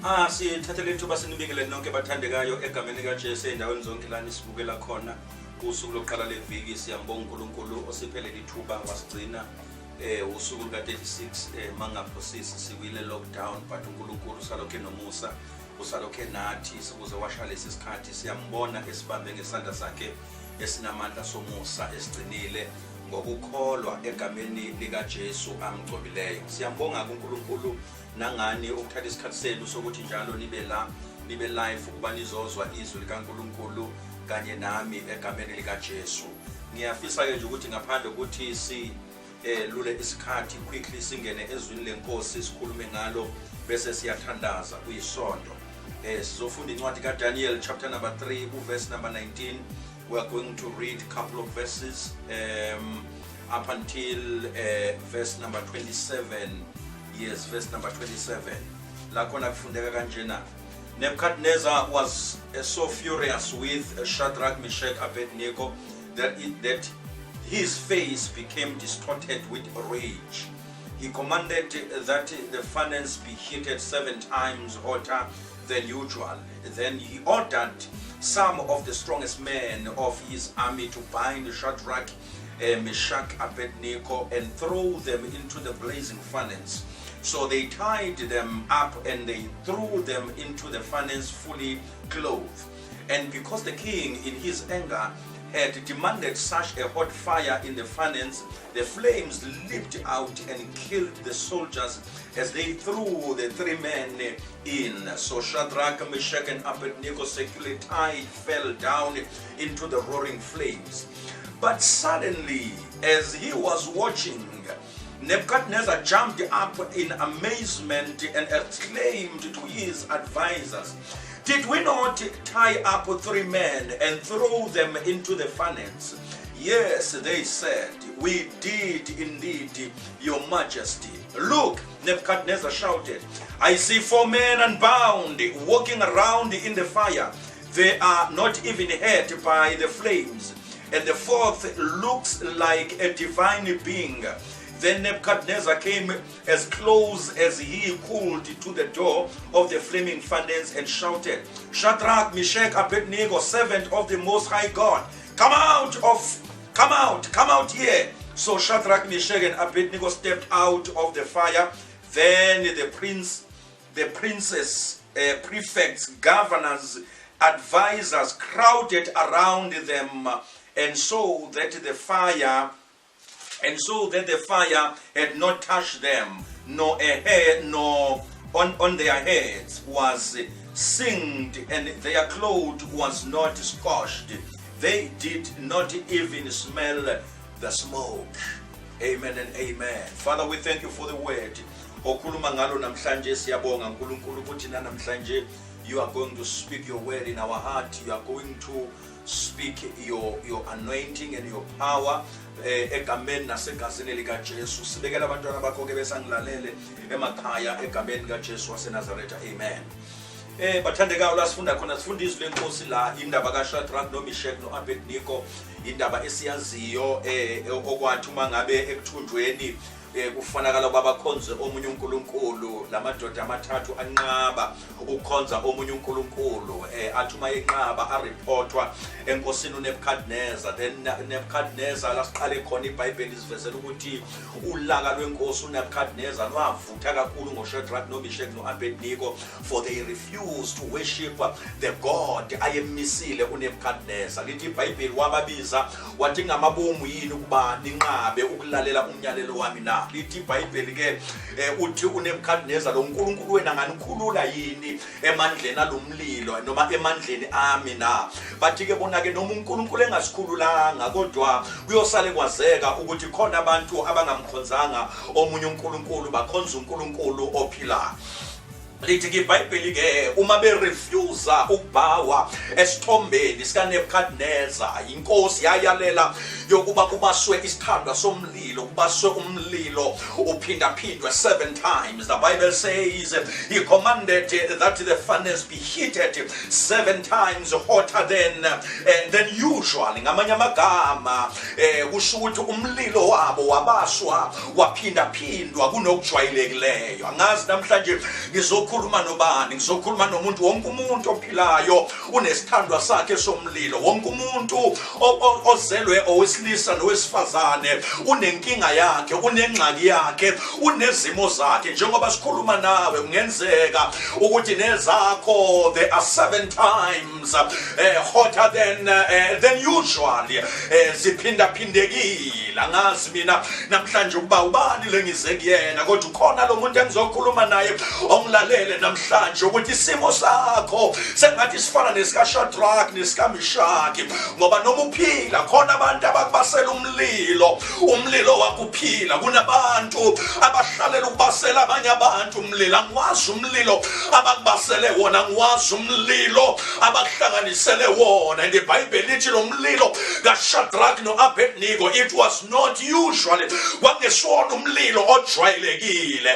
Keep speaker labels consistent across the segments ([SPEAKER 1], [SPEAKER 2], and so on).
[SPEAKER 1] Sithathele ithuba sinibikele nonke bathandekayo egameni kaJesu endaweni zonke la nisibukela khona kusuku lokuqala leviki. Siyambonga uNkulunkulu osiphelele ithuba wasigcina usuku luka-36 mangaphosisi sikwile lockdown, but uNkulunkulu usalokhe nomusa, usalokhe nathi sikuze washa lesi sikhathi. Siyambona esibambe ngesandla sakhe esinamandla somusa, esigcinile ngokukholwa egameni likaJesu amgcobileyo. Siyambonga kuNkulunkulu nangani ukuthatha isikhathi senu sokuthi njalo nibe live ukuba nizozwa izwi likaNkulunkulu kanye nami egameni likaJesu. Ngiyafisa ke nje ukuthi ngaphandle ukuthi lule isikhathi quickly singene ezwini lenkosi sikhulume ngalo bese siyathandaza kuyisonto. Sizofunda incwadi kaDaniel chapter number 3 verse number 19. We are going to read a couple of verses up until verse number 27. Yes, verse number 27. Lakona kufundeka kanjena. Nebuchadnezzar was so furious with Shadrach, Meshach, Abednego that his face became distorted with rage. He commanded that the furnace be heated 7 times hotter than usual. Then he ordered some of the strongest men of his army to bind Shadrach, Meshach, Abednego and throw them into the blazing furnace. So they tied them up and they threw them into the furnace fully clothed. And because the king in his anger had demanded such a hot fire in the furnace, the flames leaped out and killed the soldiers as they threw the 3 men in. So Shadrach, Meshach and Abednego, securely tied, fell down into the roaring flames. But suddenly, as he was watching, Nebuchadnezzar jumped up in amazement and exclaimed to his advisors, "Did we not tie up 3 men and throw them into the furnace?" "Yes," they said, "we did indeed, your majesty." "Look," Nebuchadnezzar shouted, "I see 4 men unbound, walking around in the fire. They are not even hurt by the flames, and the 4th looks like a divine being." Then Nebuchadnezzar came as close as he could to the door of the flaming furnace and shouted, "Shadrach, Meshach, Abednego, servant of the Most High God, come out here." So Shadrach, Meshach and Abednego stepped out of the fire. Then the princes, prefects, governors, advisors crowded around them, and so that the fire had not touched them, nor a hair, nor on their heads was singed, and their clothes was not scorched. They did not even smell the smoke. Amen and amen. Father, we thank you for the word. Okhuluma ngalo namhlanje siyabonga uNkulunkulu ukuthi namhlanje you are going to speak your word in our heart. You are going to speak your anointing and your power egameni nasegazini likaJesu. Sibekela abantwana bakho ke besangilalele emakhaya egameni kaJesu waseNazaretha. Amen. Bathandekayo la sifunda khona, sifunda izwi lenkosi la, indaba kaShadrach noMeshach noAbednego, indaba esiyaziyo okwathi uma ngabe ekuthunjweni kufanakala babakhonze omunye uNkulunkulu. Lamadoda amathathu anqaba ukukhonza omunye uNkulunkulu, athi uma enqaba areportwa enkosini uNebuchadnezzar. Then Nebuchadnezzar lasiqale khona iBhayibheli isivezela ukuthi ulaka lwenkosi uNebuchadnezzar lwavutha kakhulu ngoShadrach noMeshach noAbednego, for they refused to worship the God ayemisile uNebuchadnezzar. Lithi iBhayibheli wababiza wathi ngamabomu yini ukuba ninqabe ukulalela umyalelo wami na. Lithi iBhayibheli ke uthi uNebuchadnezzar lo uNkulunkulu wena nganikhulula yini emandleni alomlilo noma emandleni ami na. Bathi ke bona ke noma uNkulunkulu engasikhululanga kodwa kuyosale kwazeka ukuthi khona abantu abangamkhonzanga omunye uNkulunkulu, bakhonza uNkulunkulu ophilayo. Lithi ke iBhayibheli ke uma berefusa ukubawa esithombeni sika Nebuchadnezzar, inkosi yayalela yokuba kubaswe isithandwa somlilo, kubaswe umlilo uphindaphindwe 7 times. The Bible says he commanded that the furnace be heated 7 times hotter than usual. Ngamanye amagama kusho ukuthi umlilo wabo wabaswa waphindaphindwa kunokujwayekileyo. Angazi namhlanje ngizokho ngizokhuluma nobani? Ngizokhuluma nomuntu. Wonke umuntu ophilayo unesithandwa sakhe somlilo. Wonke umuntu ozelwe owesilisa nowesifazane unenkinga yakhe, unengxaki yakhe, unezimo zakhe. Njengoba sikhuluma nawe, kungenzeka ukuthi nezakho they are 7 times hotter than usual. Ziphindaphindekile. Angazi mina namhlanje ukuba ubani lengize kuyena, kodwa ukhona lo muntu engizokhuluma naye ongilalele namhlanje ukuthi isimo sakho sengathi sifana nesika Shadrach nesika Meshach, ngoba noma uphila khona abantu abakubasela umlilo wakuphila. Kunabantu abahlalela ukubasela abanye abantu umlilo. Angwazi umlilo abakubasele wona, ngwazi umlilo abakuhlanganisele wona. And iBhayibheli lithi lo mlilo kaShadrach no-Abednego, it was not usual. Kwangesona umlilo ojwayelekile.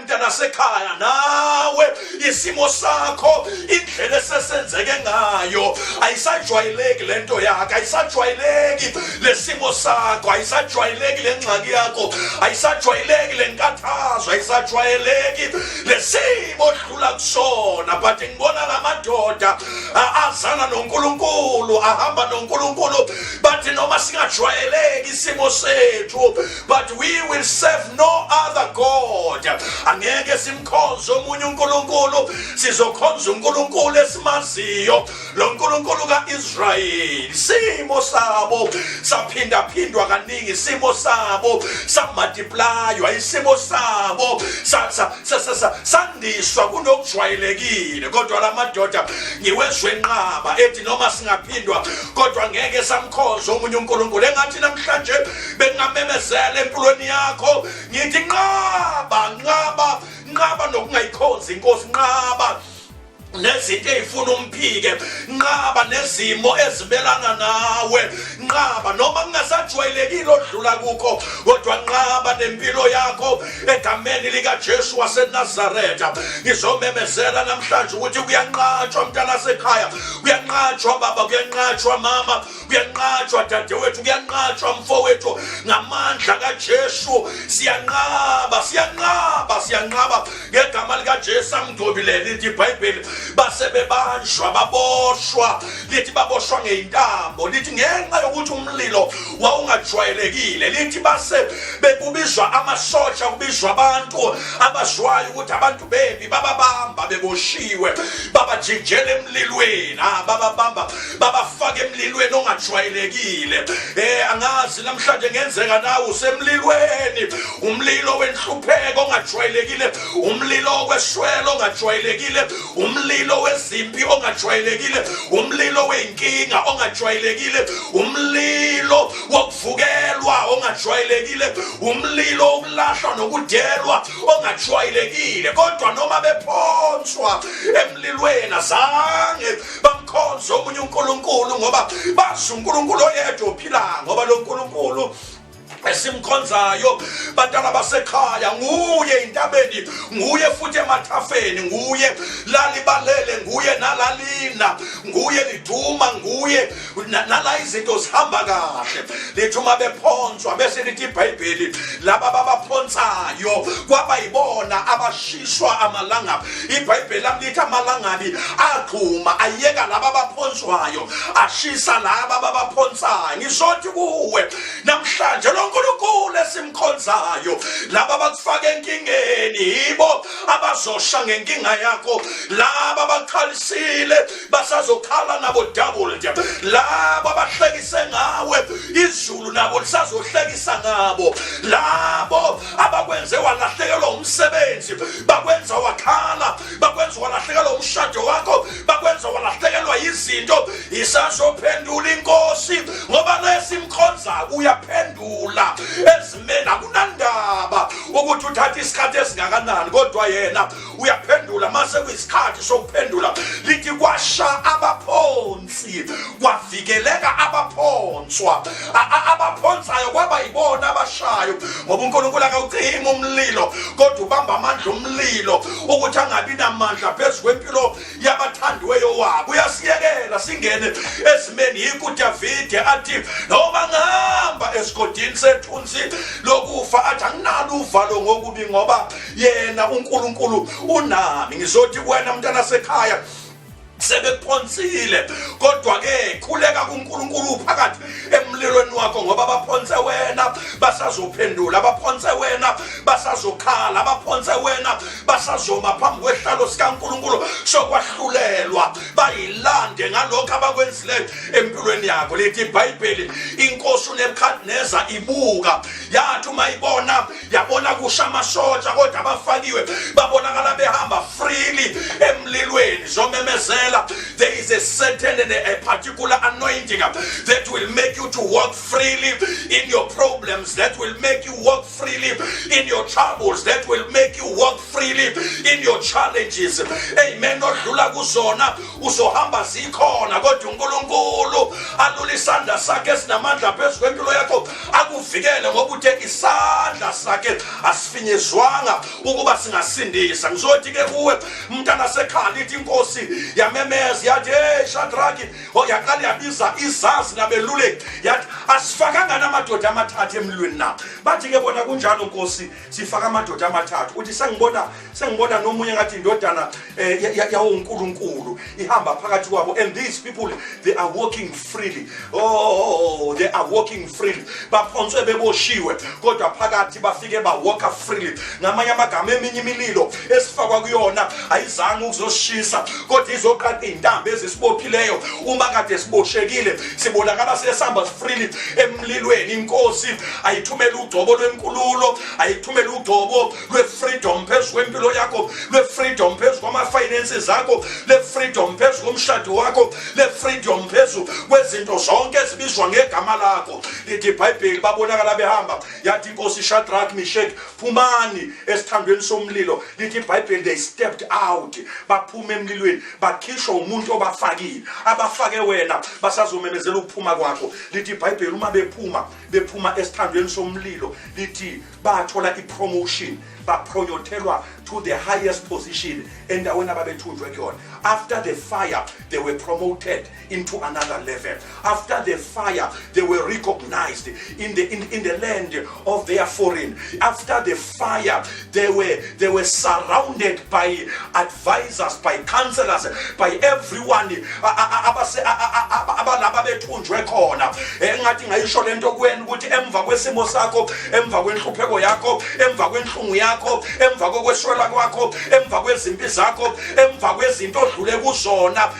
[SPEAKER 1] Mntana sekhaya, nawe isimo sakho indlela esesenzeke ngayo ayisajwayeleki lento yakho, ayisajwayeleki lesimo sakho, ayisajwayeleki lengxaki yakho, ayisajwayeleki lenkathazo, ayisajwayeleki lesimo odlula kusona. But ngibona lamadoda azana noNkulunkulu, ahamba noNkulunkulu, but noma singajwayeleki isimo sethu, but we will serve no other God. Angeke simkhonze omunye uNkulunkulu, sizokhonza uNkulunkulu esimaziyo, lo nkulunkulu kaIsrayeli. Isimo sabo saphindaphindwa kaningi, isimo sabo samultiplywa, isimo sabo sandiswa kunokujwayelekile. Kodwa la madoda ngiwezwe enqaba ethi noma singaphindwa kodwa ngeke samkhonza omunye uNkulunkulu. Engathi namhlanje bengamemezela empilweni yakho ngithi nqaba nokungayikhonzi inkosi, nqaba nezinto ezifuna umphike, nqaba nezimo ezibelana nawe, nqaba noma kungasajwayelekile odlula kukho, kodwa nqaba nempilo yakho egameni lika Jesu waseNazaretha. Ngizomemezela namhlanje ukuthi kuyanqatshwa mntana sekhaya, kuyanqatshwa baba, kuyanqatshwa mama, kuyanqatshwa dadewethu, kuyanqatshwa mfowethu ngamandla kaJesu. Siyanqaba ngegama lika Jesu amdobile. Lithi iBhayibheli basebebanjwa baboshwa, lithi baboshwa ngeintambo, lithi ngenxa yokuthi umlilo wawungajwayelekile, lithi base bekubizwa amasotsha, kubizwa abantu abazwayo ukuthi abantu bembi bababamba beboshiwe, babajijele emlilweni, bababamba babafake emlilweni ongajwayelekile. Angazi namhlanje ngenzeka nawe usemlilweni, umlilo wenhlupheko ongajwayelekile, umlilo weswelo ongajwayelekile, umlilo wezimpi ongajwayelekile, umlilo wenkinga ongajwayelekile, umlilo wokuvukelwa ongajwayelekile, umlilo wokulahlwa nokudelwa ongajwayelekile. Kodwa noma bephonswa emlilweni azange bamkhonza omunye uNkulunkulu, ngoba bazi uNkulunkulu oyedwa ophilayo, ngoba lo nkulunkulu esimkhonzayo bantwana basekhaya nguye intabeni, nguye futhi emathafeni, nguye lalibalele, nguye nalalina, nguye liduma, nguye nala izinto zihamba kahle. Lithuma bephonswa bese lithi iBhayibheli laba babaphonsayo kwaba yibona abashishwa amalangabi. iBhayibheli lithi amalangabi aqhuma ayeka laba baphonswayo ashisa laba babaphonsayo. Ngizothi kuwe namhlanje uNkulunkulu esimkhonzayo, laba bakufaka enkingeni yibo abazosha ngenkinga yakho, laba bakhalisile basazokhala nabo double, laba bahlekise ngawe izulu nabo lisazohlekisa ngabo, labo abakwenze walahlekelwa umsebenzi bakwenza wakhala, bakwenza walahlekelwa umshado wakho, bakwenza walahlekelwa izinto, isazophendula inkosi, ngoba lesimkhonza uyaphendula. Ezimeni akunandaba ukuthi uthatha isikhathi esingakanani, kodwa yena uyaphendula mase kuyisikhathi sokuphendula. Lithi kwasha abaphonsi kwavikeleka abaphonswa, abaphonsayo kwaba yibona abashayo, ngoba uNkulunkulu akawucima umlilo kodwa ubamba amandla umlilo ukuthi angabi namandla phezu kwempilo yabathandiweyo wabo. Uyasiyekela singene ezimeni. Yikho uDavide athi noma ngihamba apha esigodini sethunzi lokufa athi anginalo uvalo ngokubi ngoba yena uNkulunkulu unami. Ngizothi kuwena mntana sekhaya sebekuphonsile kodwa ke khuleka kuNkulunkulu phakathi emlilweni wakho ngoba baphonse wena basazophendula, baphonse wena basazokhala, baphonse wena basazoma phambi kwehlalo sikaNkulunkulu sokwahlulelwa bayilande ngalokho abakwenzileyo empilweni yakho. Lithi iBhayibheli inkosi uNebukadneza ibuka yathi uma ibona yabona kusha amasosha kodwa abafakiwe babonakala behamba freely emlilweni zomemezela. There is a certain and a particular anointing that will make you to walk freely in your problems, that will make you walk freely in your troubles, that will make you walk freely in your challenges. Amen. Odlula kuzona uzohamba zikhona kodwa uNkulunkulu alula isandla sakhe esinamandla phezu kwempilo yakho akuvikele ngoba uthe isandla sakhe asifinyezwanga ukuba singasindisa. Ngizothi ke kuwe mntana sekhaya lithi inkosi yamemeza yathi hey Shadraki yaqala yabiza izazi nabeluleki yathi asifakanga namadoda amathathu emlilweni na. Bathi ke bona kunjalo Nkosi sifaka amadoda amathathu. Uthi sengibona nomunye ngathi indodana yawo uNkulunkulu ihamba phakathi kwabo, and these people they are walking freely. Oh, they are walking freely. Baphonswe beboshiwe kodwa phakathi bafike walk freely. Ngamanye amagama eminye imililo esifakwa kuyona ayizange ukuzoshisa kodwa izoqala intambo ezisibophileyo. Uma kade siboshekile sibonakala sesihamba freely emlilweni. Inkosi ayithumela ugcobo lwenkululo, ayithumela ugcobo lwe-freedom phezu kwempilo yakho, lwe-freedom phezu kwama-finances akho, le-freedom phezu komshado wakho, le-freedom phezu kwezinto zonke ezibizwa ngegama lakho. Lithi iBhayibheli babonakala behamba yathi inkosi Shadrach, Meshach phumani esithandweni somlilo. Lithi iBhayibheli they stepped out, baphuma emlilweni bakhishwa umuntu obafakile, abafake wena basazomemezela ukuphuma kwakho. Lithi iBhayibheli uma bephuma esithandweni somlilo lithi bathola ipromotion, bapronyothelwa to the highest position endaweni ababethunjwe kuyona. After the fire they were promoted into another level. After the fire they were recognized in the land of their foreign. After the fire they were surrounded by advisors, by counselors, by everyone abalaba bethunjwe khona. Engathi ngayisho lento kuwena ukuthi emva kwesimo sakho, emva kwenhlupheko yakho, emva kwenhlungu yakho, emva kokweswela kwakho, emva kwezimpi zakho, emva kwezinto odlule kuzona,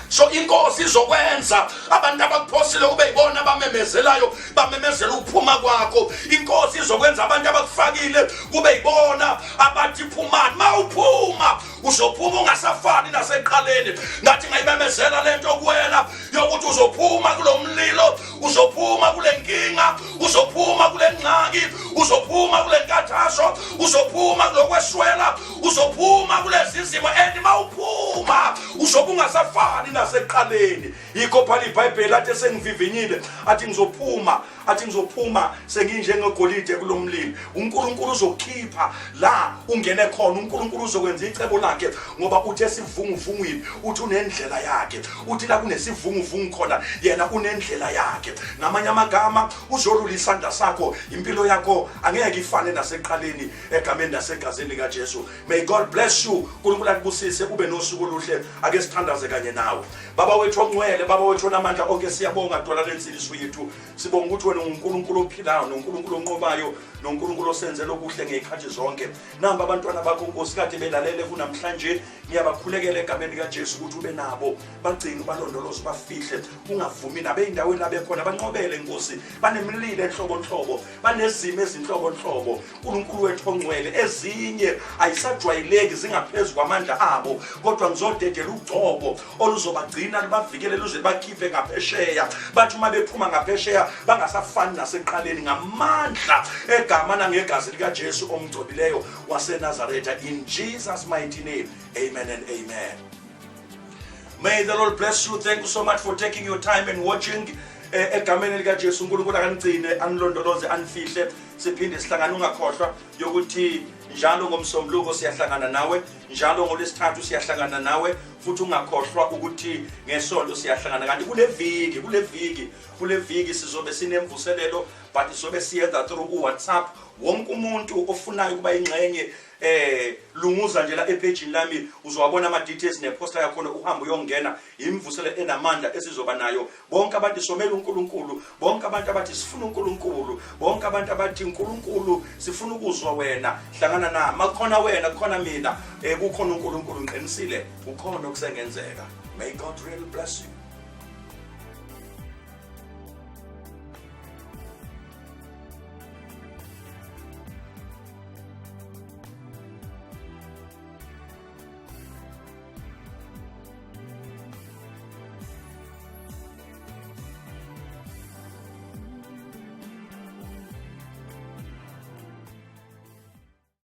[SPEAKER 1] so inkosi izokwenza abantu abakuphosile kube yibona abamemezelayo, bamemezela ukuphuma kwakho. Inkosi izokwenza abantu abakufakile kube yibona abathi phumani. Mawuphuma uzophuma ungasafani naseqaleni. Ngathi ngayimemezela lento kuwena yokuthi uzophuma kulomlilo, uzophuma kule nkinga, uzophuma kule ngxaki, uzophuma kule nkathazo, uzophuma kulokweswela, uzophuma kulezi zimo. And mawuphuma uzobe ungasafani naseqaleni. Yikho phela iBhayibheli athi sengivivinyile athi ngizopuma senginjengegolide kulomlilo. uNkulunkulu uzokhipha la ungene khona. uNkulunkulu uzokwenza icebo lakhe ngoba uthi esivunguvungwini uthi unendlela yakhe. Uthi la kunesivunguvungu khona yena unendlela yakhe. Ngamanye amagama uzolula isandla sakho, impilo yakho angeke ifane naseqaleni egameni nasegazini likaJesu. May God bless you. uNkulunkulu akubusise ube nosuku oluhle. Ake sithandaze kanye nawe. Baba wethu ongcwele, Baba wethu onamandla onke, siyabonga dola lensindiso yethu. Sibonga ukuthi wena uNkulunkulu ophilayo, noNkulunkulu onqobayo, noNkulunkulu osenzela okuhle ngezikhathi zonke. Namba abantwana bakho Nkosi kade belalele kunamhlanje, ngiyabakhulekela egameni likaJesu ukuthi ube nabo, bagcine balondoloze, bafihle, ungavumi nabe endaweni la bekhona, banqobele Nkosi, banemlilo enhlobonhlobo, banezimo ezinhlobonhlobo. uNkulunkulu wethu ongcwele, ezinye ayisajwayeleki, zingaphezulu kwamandla abo, kodwa ngizodedela ugcobo oluzobagcina libavikele luze bakhiphe ngaphesheya. Bathi uma bephuma ngaphesheya bangasafani naseqaleni, ngamandla egama nangegazi likaJesu omgcobileyo waseNazaretha. In Jesus' mighty name, amen and amen. May the Lord bless you. Thank you so much for taking your time and watching. Egameni likaJesu uNkulunkulu akanigcine, anilondoloze, anifihle. Siphinde sihlangane, ungakhohlwa yokuthi njalo ngomsombuluko siyahlangana nawe, njalo ngolesithathu siyahlangana nawe futhi ungakhohlwa ukuthi ngesonto siyahlangana kanti kule viki sizobe sinemvuselelo but sizobe siyenza through WhatsApp. Wonke umuntu ofunayo kuba ingxenye lunguza nje la epage lami uzowabona ama details neposter yakho uhamba uyongena imvuselo enamandla esizoba nayo. Bonke abantu somela uNkulunkulu, bonke abantu abathi sifuna uNkulunkulu, bonke abantu abathi uNkulunkulu sifuna ukuzwa wena, hlangana na makhona wena khona mina kukhona uNkulunkulu ngiqinisile ukhona okusengenzeka. May God really bless you.